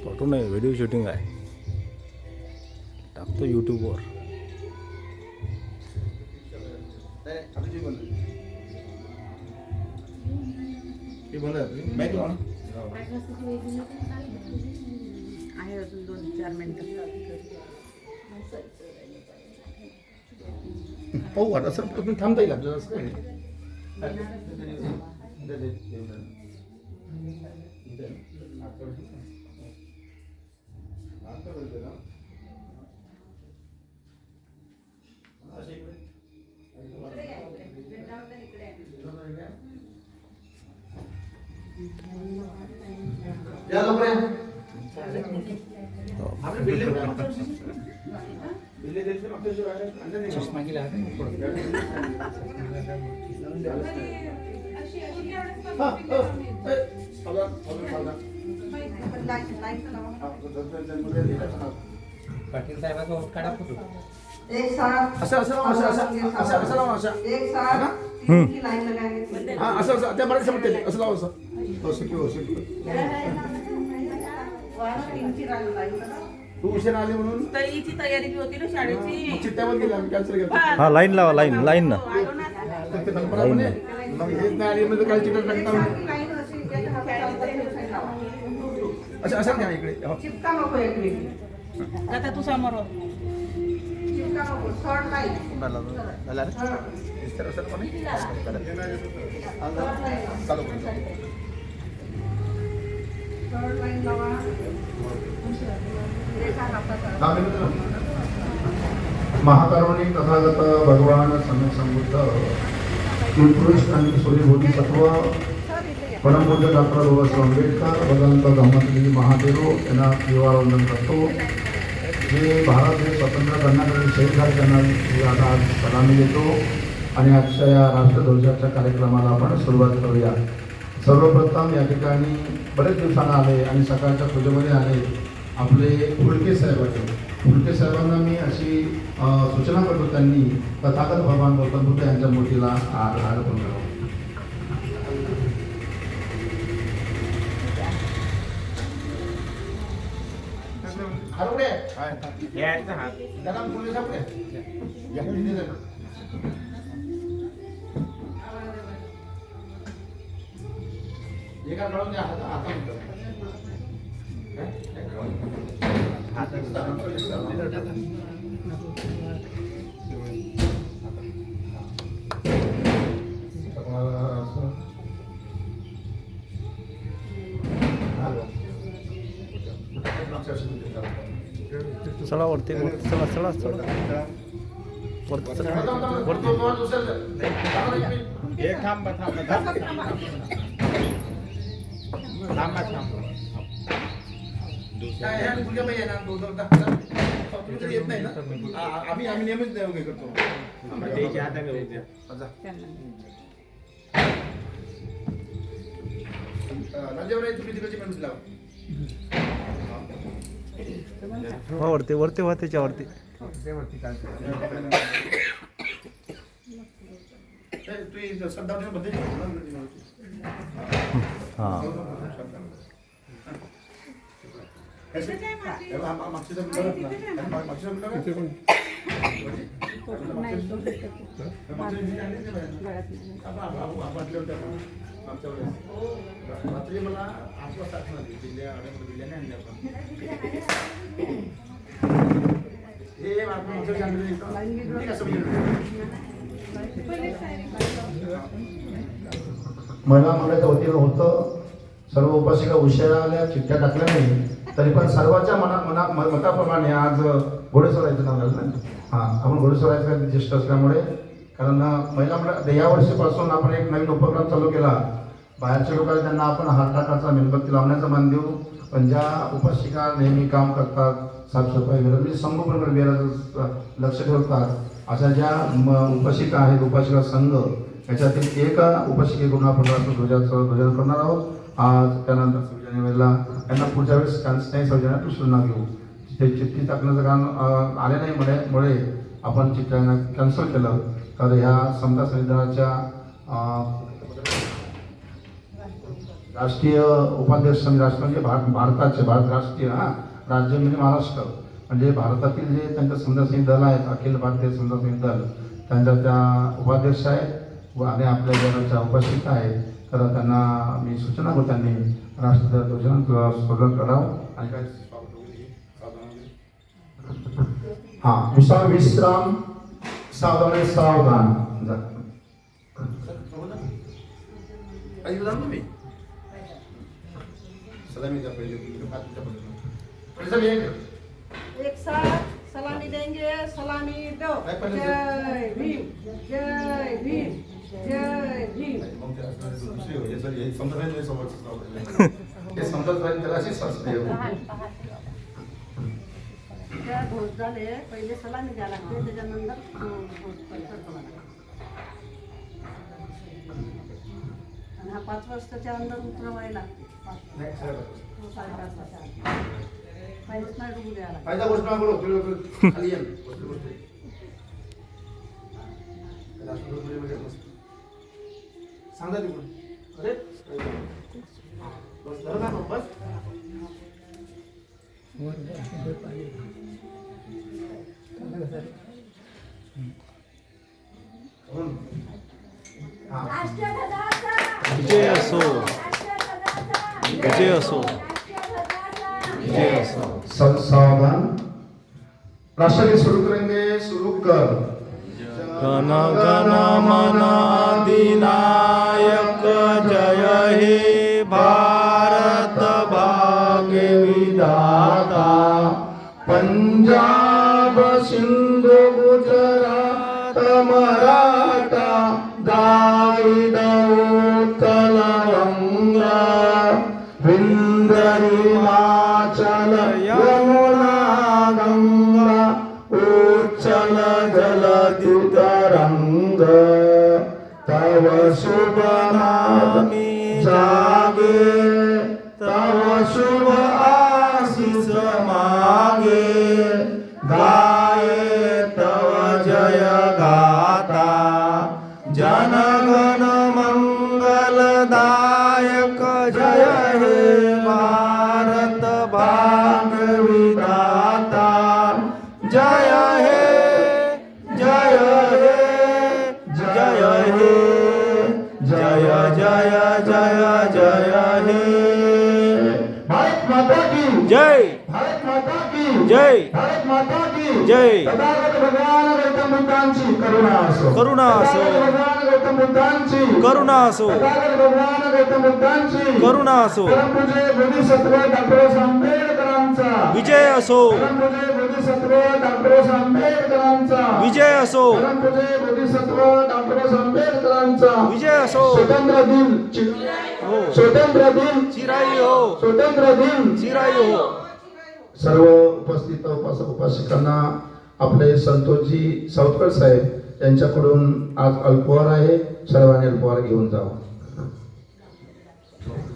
Photo नाही, video shooting आहे, टाकतो यूट्यूबवर. आहे अजून 2-4 मिनिटं. पाहू आता सर, तुम्ही थांबता येईल आपल्याला असं काय या लोक आपले बिल्ले चष्मा केला पाटील साहेबाचा वोट काढा फोटो. असं असं असं असं असं असं लावा असं हां असं असं त्या मराठी समजते असं लावा असं हो शिकलो शिकलो. तू उशीर आली म्हणून तईची तयारी बी होती ना शाळेची. चिठ्ठ्यावर गेला आम्ही कॅन्सल केलं. हा लाईन लावा, लाईन लाईन ना. ते कल्पना म्हणे मग हेच नाही आली म्हणजे काय चिठ्ठ्या टाकता असं असं घ्या इकडे. चिपका नको इकडे. आता तू समोर हो. चिपका नको. Third line. झाला रे मिस्टर असं पण चालू करू. थर्ड लाईन लावा. महाकारुणिक तथागत भगवान सम्यक संबुद्ध उत्कृष्ट आणि सूर्यभूती सत्व परमपूज्य डॉक्टर बाबासाहेब आंबेडकर भगवंत धम्मश्री महादेव यांना किंवा वंदन करतो. जे भारत हे स्वतंत्र करण्यासाठी शहीद झाले त्यांना आता आज सलामी देतो आणि आजच्या या राष्ट्रध्वजाच्या कार्यक्रमाला आपण सुरुवात करूया. सर्वप्रथम या ठिकाणी बरेच दिवसांना आले आणि सकाळच्या पूजेमध्ये आले आपले फुलके साहेब होते. फुलके साहेबांना मी अशी सूचना करतो त्यांनी तथागत भगवान गौतम बुद्ध यांच्या मूर्तीला अर्पण करावं. चला वरती, चला चला चला वरती चला वरती. एक थांब थांब थांब येत नाही ना आम्ही नियमित हे करतो. वरती वरती वा त्याच्यावरती. हां रात्री मला 8 वाजता आठवण बिल्ल्याने आणले आपण हे महिला मंडळाच्या वतीनं होतं. सर्व उपासिका उशिरा आल्या, चिठ्ठ्या टाकल्या नाही, तरी पण सर्वांच्या मताप्रमाणे आज घोडेस्वाराचं नाव झालं ना. हां आपण घोडेस्वाराचं ज्येष्ठ असल्यामुळे कारण महिला मंडळ या वर्षीपासून आपण एक नवीन उपक्रम चालू केला. बाहेरच्या लोकांना त्यांना आपण हात टाकाचा मेणबत्ती लावण्याचा मान देऊ, पण ज्या उपासिका नेहमी काम करतात, साफसफाई करतात, म्हणजे संपूर्ण वेळेला लक्ष ठेवतात, अशा ज्या उपासिका आहेत, उपासिका संघ, याच्यातील एका उपासिकेकडून आपण राष्ट्रध्वजाचं ध्वजन करणार आहोत आज. त्यानंतर 26 जानेवारीला त्यांना पुढच्या वेळेस नाही 26 जानेवारी सूचना घेऊ. ते चिठ्ठी टाकण्याचं कारण आले नाही मुळे आपण चिठ्ठ्यांना कॅन्सल केलं. तर ह्या समता संविधानाच्या राष्ट्रीय उपाध्यक्ष म्हणजे भारताचे राष्ट्रीय राज्य म्हणजे महाराष्ट्र, म्हणजे भारतातील जे त्यांच्या समता सैनिक दल आहेत, अखिल भारतीय समता सैनिक दल, त्यांच्या त्या उपाध्यक्ष आहेत आणि आपल्या जनाच्या उपासिका आहेत. तर त्यांना मी सूचना करतो त्यांनी राष्ट्रध्वजानं स्वर्गत करावं आणि काय विश्राम सावधान सावधान एक साथ सलामी देंगे, सलामी दो. जय भीम, जय भीम, जय भीम. त्या घोष झाले पहिले सलामी द्यायला लागते, त्याच्यानंतर करतो मला. आणि हा 5 वर्षाच्या अंदर उतरवायला लागते. 5.5 वर्षाच्या पाहिजेच नाही डुबू द्यायला. फायदा गोष्ट खाली सांगा तिकडून अरे बस धरा ना बस. विजय असो, विजय असो, विजय असो. सावधान. राष्ट्रगीत सुरू करेंगे, सुरू कर. गण गण मन अधिनायक जय हे भारत भाग्य विधाता. पंजाब सिंधु गुजरात मराठा द्राविड उत्कल गंगा विंध्य हिमाचल यमुना गंगा उच्चल जलधि तरंग. तव शुभ नामी जागे, तव शुभ आशीष मागे. गाये तव जय गाता. जन गण मंगलदायक जय हे भारत भाग्य विधाता. जय हे, जय हे, जय हे, जय जय जय जय हे. भारत माता की जय, भारत माता की जय, भारत माता की जय. तथागत भगवान गौतम बुद्धांची करुणा असो, करुणा असो, तथागत भगवान गौतम बुद्धांची करुणा असो, तथागत भगवान गौतम बुद्धांची करुणा असो. परमपूज्य बोधिसत्व डॉक्टर आंबेडकरांचा विजय असो, परमपूज्य बोधिसत्व डॉक्टर आंबेडकरांचा विजय असो, परमपूज्य बोधिसत्व डॉक्टर आंबेडकरांचा विजय असो. स्वतंत्र दिन हो, स्वतंत्र दिन चिराई हो, स्वतंत्र दिन. चिराई हो. सर्व उपस्थित उपासिकांना आपले संतोषजी सावतकर साहेब यांच्याकडून आज अल्पहार आहे, सर्वांनी अल्पहार घेऊन जावं.